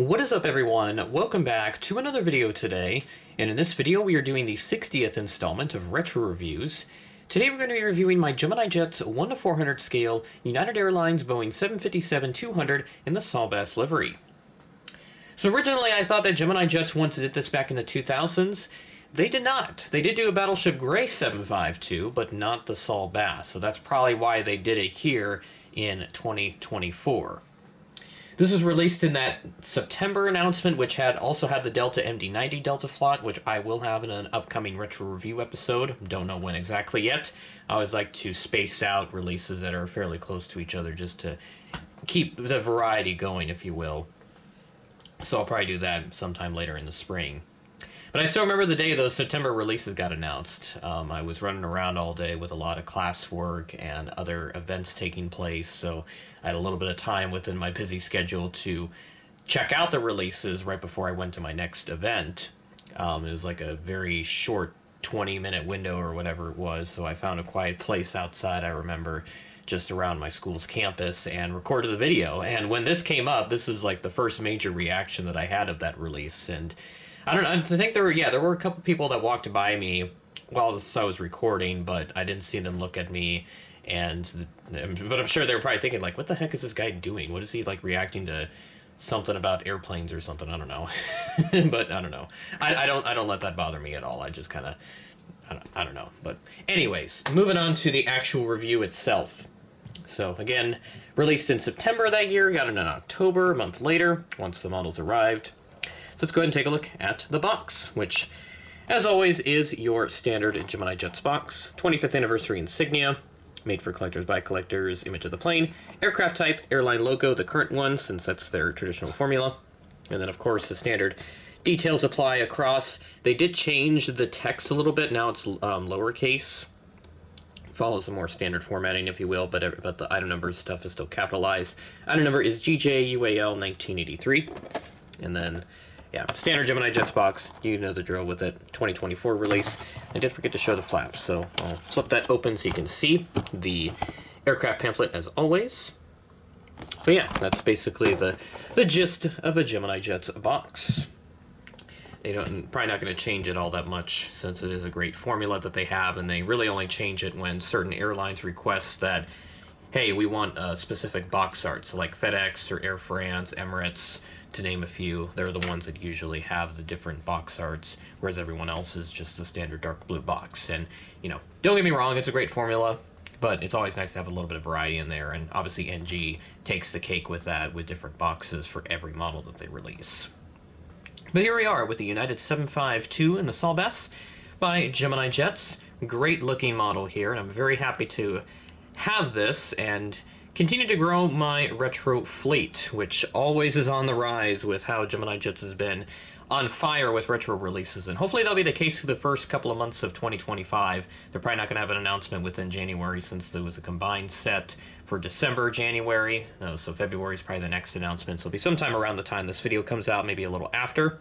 What is up, everyone? Welcome back to another video today, and in this video we are doing the 60th installment of Retro Reviews. Today we're going to be reviewing my Gemini Jets 1 to 400 scale United Airlines Boeing 757-200 in the Saul Bass livery. So originally I thought that Gemini Jets once did this back in the 2000s. They did not. They did do a Battleship Gray 752, but not the Saul Bass, so that's probably why they did it here in 2024. This was released in that September announcement, which also had the Delta MD-90 Delta Flot, which I will have in an upcoming retro review episode. Don't know when exactly yet. I always like to space out releases that are fairly close to each other just to keep the variety going, if you will. So I'll probably do that sometime later in the spring. But I still remember the day those September releases got announced. I was running around all day with a lot of classwork and other events taking place, so I had a little bit of time within my busy schedule to check out the releases right before I went to my next event. It was like a very short 20-minute window or whatever it was, so I found a quiet place outside, I remember, just around my school's campus, and recorded the video. And when this came up, this is like the first major reaction that I had of that release, and I don't know, I think there were a couple people that walked by me while I was recording, but I didn't see them look at me, but I'm sure they were probably thinking, like, what the heck is this guy doing? What is he, like, reacting to something about airplanes or something? I don't know. But I don't know. I don't let that bother me at all. I just kind of, I don't know. But anyways, moving on to the actual review itself. So again, released in September that year, got it in October, a month later, once the models arrived. So let's go ahead and take a look at the box, which, as always, is your standard Gemini Jets box. 25th anniversary insignia, made for collectors by collectors, image of the plane, aircraft type, airline logo, the current one, since that's their traditional formula. And then, of course, the standard details apply across. They did change the text a little bit. Now it's lowercase. Follows a more standard formatting, if you will, but the item number stuff is still capitalized. Item number is GJUAL 1983. And then, yeah, standard Gemini Jets box. You know the drill with it. 2024 release. I did forget to show the flaps, so I'll flip that open so you can see the aircraft pamphlet as always. But yeah, that's basically the gist of a Gemini Jets box. Probably not going to change it all that much since it is a great formula that they have, and they really only change it when certain airlines request that, hey, we want specific box arts, like FedEx or Air France, Emirates, to name a few. They're the ones that usually have the different box arts, whereas everyone else is just the standard dark blue box. And, don't get me wrong, it's a great formula, but it's always nice to have a little bit of variety in there, and obviously NG takes the cake with that, with different boxes for every model that they release. But here we are with the United 752 in the Saul Bass by Gemini Jets. Great looking model here, and I'm very happy to have this and continue to grow my retro fleet, which always is on the rise with how Gemini Jets has been on fire with retro releases, and hopefully that'll be the case for the first couple of months of 2025. They're probably not going to have an announcement within January since there was a combined set for December, January, so February is probably the next announcement, so it'll be sometime around the time this video comes out, maybe a little after.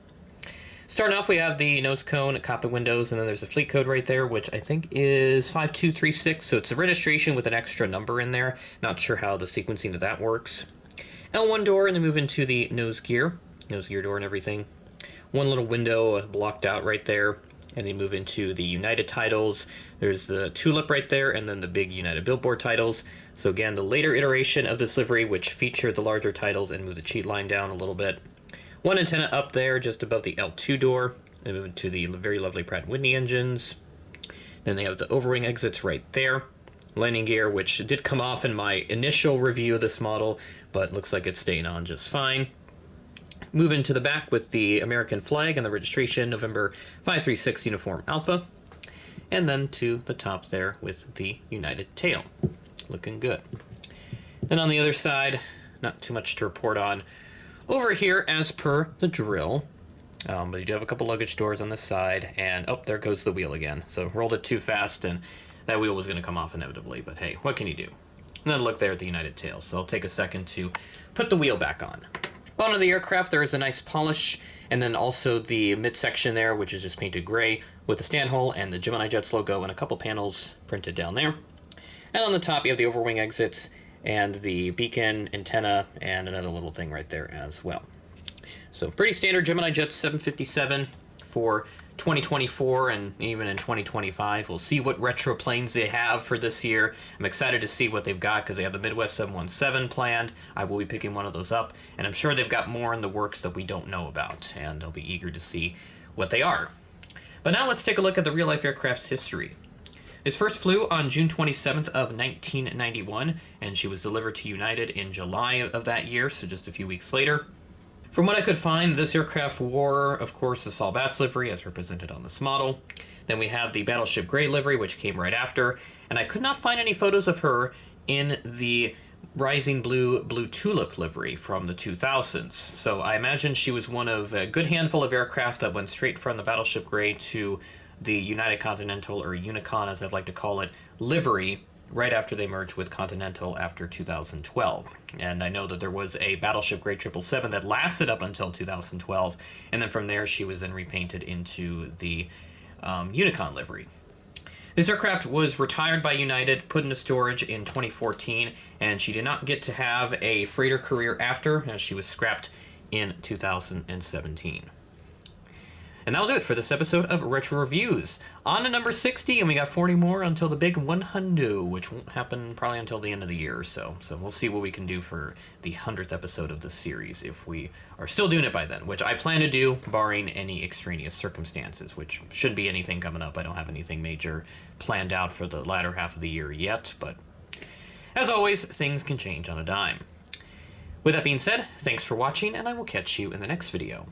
Starting off, we have the nose cone, cockpit windows, and then there's a fleet code right there, which I think is 5236, so it's a registration with an extra number in there. Not sure how the sequencing of that works. L1 door, and then move into the nose gear door and everything. One little window blocked out right there, and then move into the United titles. There's the tulip right there, and then the big United billboard titles. So again, the later iteration of this livery, which featured the larger titles and move the cheat line down a little bit. One antenna up there just above the L2 door, and move into the very lovely Pratt & Whitney engines. Then they have the overwing exits right there. Landing gear, which did come off in my initial review of this model, but looks like it's staying on just fine. Move into the back with the American flag and the registration, November 536 Uniform Alpha. And then to the top there with the United tail. Looking good. Then on the other side, not too much to report on. Over here, as per the drill, but you do have a couple luggage doors on this side, and there goes the wheel again. So rolled it too fast, and that wheel was going to come off inevitably, but hey, what can you do? And then look there at the United tail, so I'll take a second to put the wheel back on. Bottom of the aircraft, there is a nice polish, and then also the midsection there, which is just painted gray, with the stand hole and the Gemini Jets logo and a couple panels printed down there. And on the top, you have the overwing exits, and the beacon, antenna, and another little thing right there as well. So pretty standard Gemini Jets 757 for 2024 and even in 2025. We'll see what retro planes they have for this year. I'm excited to see what they've got because they have the Midwest 717 planned. I will be picking one of those up, and I'm sure they've got more in the works that we don't know about, and I'll be eager to see what they are. But now let's take a look at the real-life aircraft's history. This first flew on June 27th of 1991, and she was delivered to United in July of that year, so just a few weeks later. From what I could find, this aircraft wore, of course, the Saul Bass livery as represented on this model. Then we have the Battleship Gray livery, which came right after, and I could not find any photos of her in the Rising Blue Tulip livery from the 2000s. So I imagine she was one of a good handful of aircraft that went straight from the Battleship Gray to the United Continental, or Unicon as I'd like to call it, livery right after they merged with Continental after 2012. And I know that there was a Battleship Gray 777 that lasted up until 2012, and then from there she was then repainted into the Unicon livery. This aircraft was retired by United, put into storage in 2014, and she did not get to have a freighter career after, as she was scrapped in 2017. And that'll do it for this episode of Retro Reviews. On to number 60, and we got 40 more until the big 100, which won't happen probably until the end of the year or so. So we'll see what we can do for the 100th episode of this series, if we are still doing it by then, which I plan to do, barring any extraneous circumstances, which should be anything coming up. I don't have anything major planned out for the latter half of the year yet, but as always, things can change on a dime. With that being said, thanks for watching, and I will catch you in the next video.